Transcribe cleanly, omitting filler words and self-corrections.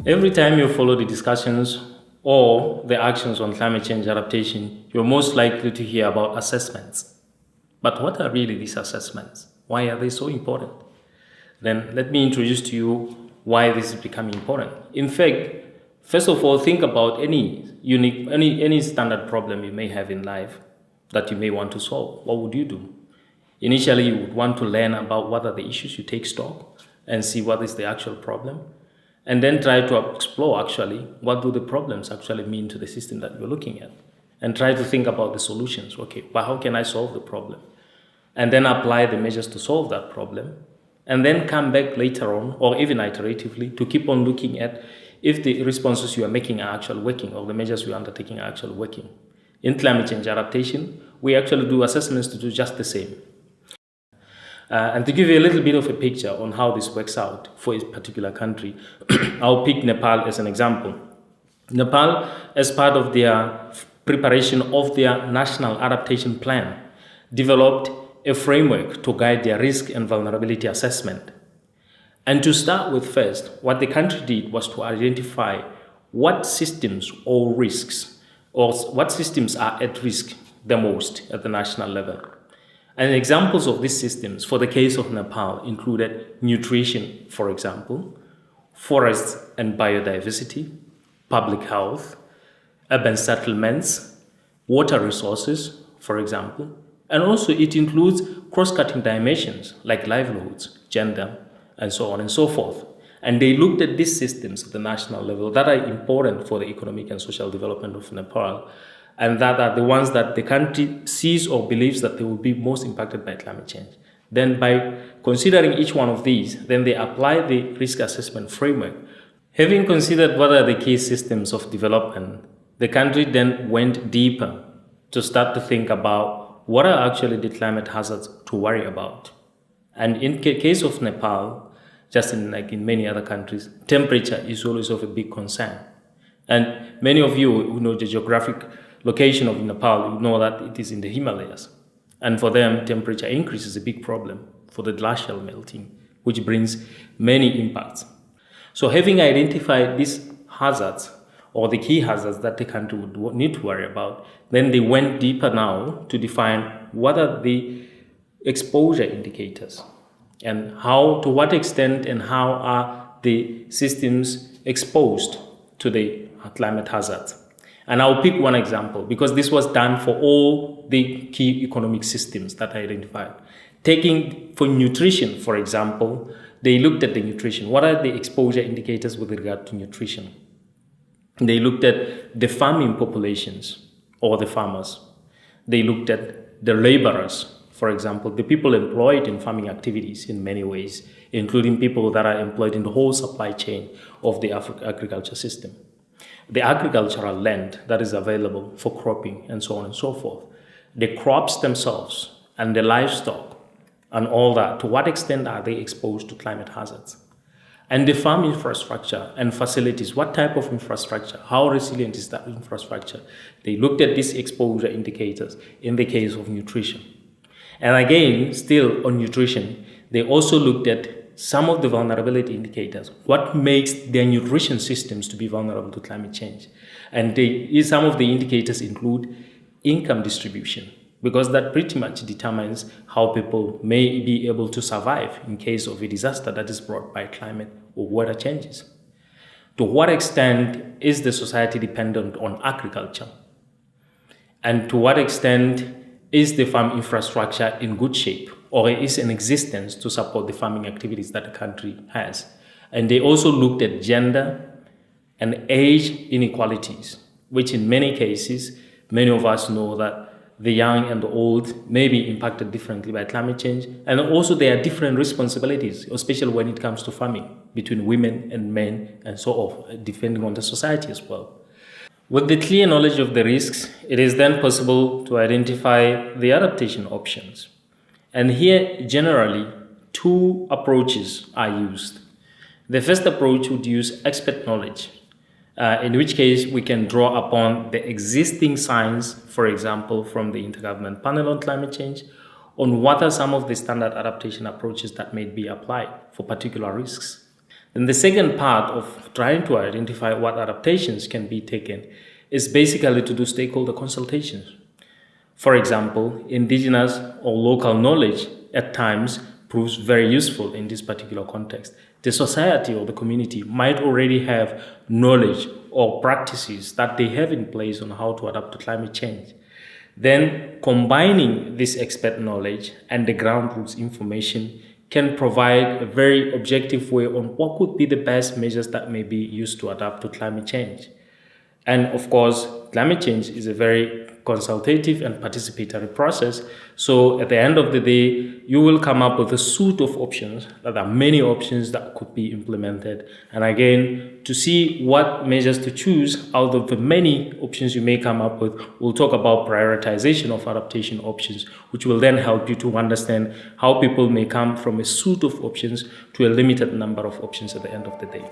Every time you follow the discussions or the actions on climate change adaptation, you're most likely to hear about assessments. But what are really these assessments? Why are they so important? Then let me introduce to you why this is becoming important. In fact, first of all, think about any standard problem you may have in life that you may want to solve. What would you do? Initially, you would want to learn about what are the issues, you take stock and see what is the actual problem, and then try to explore actually what do the problems actually mean to the system that you're looking at, and try to think about the solutions. Okay, but how can I solve the problem? And then apply the measures to solve that problem, and then come back later on, or even iteratively, to keep on looking at if the responses you are making are actually working, or the measures you are undertaking are actually working. In climate change adaptation, we actually do assessments to do just the same. And to give you a little bit of a picture on how this works out for a particular country, I'll pick Nepal as an example. Nepal, as part of their preparation of their national adaptation plan, developed a framework to guide their risk and vulnerability assessment. And to start with first, what the country did was to identify what systems or risks, or what systems are at risk the most at the national level. And examples of these systems for the case of Nepal included nutrition, for example, forests and biodiversity, public health, urban settlements, water resources, for example, and also it includes cross-cutting dimensions like livelihoods, gender, and so on and so forth. And they looked at these systems at the national level that are important for the economic and social development of Nepal, and that are the ones that the country sees or believes that they will be most impacted by climate change. Then by considering each one of these, then they apply the risk assessment framework. Having considered what are the key systems of development, the country then went deeper to start to think about what are actually the climate hazards to worry about. And in case of Nepal, just like in many other countries, temperature is always of a big concern. And many of you who know the geographic location of Nepal, you know that it is in the Himalayas. And for them, temperature increase is a big problem for the glacial melting, which brings many impacts. So having identified these hazards, or the key hazards that the country would need to worry about, then they went deeper now to define what are the exposure indicators, and how, to what extent and how are the systems exposed to the climate hazards. And I'll pick one example because this was done for all the key economic systems that I identified. Taking for nutrition, for example, they looked at the nutrition. What are the exposure indicators with regard to nutrition? They looked at the farming populations or the farmers. They looked at the laborers, for example, the people employed in farming activities in many ways, including people that are employed in the whole supply chain of the agriculture system. The agricultural land that is available for cropping and so on and so forth, the crops themselves and the livestock and all that, to what extent are they exposed to climate hazards? And the farm infrastructure and facilities, what type of infrastructure, how resilient is that infrastructure? They looked at these exposure indicators in the case of nutrition. And again, still on nutrition, they also looked at some of the vulnerability indicators. What makes their nutrition systems to be vulnerable to climate change? And some of the indicators include income distribution, because that pretty much determines how people may be able to survive in case of a disaster that is brought by climate or weather changes. To what extent is the society dependent on agriculture? And to what extent is the farm infrastructure in good shape, or is in existence to support the farming activities that the country has? And they also looked at gender and age inequalities, which in many cases, many of us know that the young and the old may be impacted differently by climate change. And also there are different responsibilities, especially when it comes to farming, between women and men and so on, depending on the society as well. With the clear knowledge of the risks, it is then possible to identify the adaptation options. And here, generally, two approaches are used. The first approach would use expert knowledge, in which case we can draw upon the existing science, for example, from the Intergovernmental Panel on Climate Change, on what are some of the standard adaptation approaches that may be applied for particular risks. Then the second part of trying to identify what adaptations can be taken is basically to do stakeholder consultations. For example, indigenous or local knowledge at times proves very useful in this particular context. The society or the community might already have knowledge or practices that they have in place on how to adapt to climate change. Then combining this expert knowledge and the ground roots information can provide a very objective way on what could be the best measures that may be used to adapt to climate change. And of course, climate change is a very consultative and participatory process. So at the end of the day, you will come up with a suite of options. There are many options that could be implemented. And again, to see what measures to choose out of the many options you may come up with, we'll talk about prioritization of adaptation options, which will then help you to understand how people may come from a suite of options to a limited number of options at the end of the day.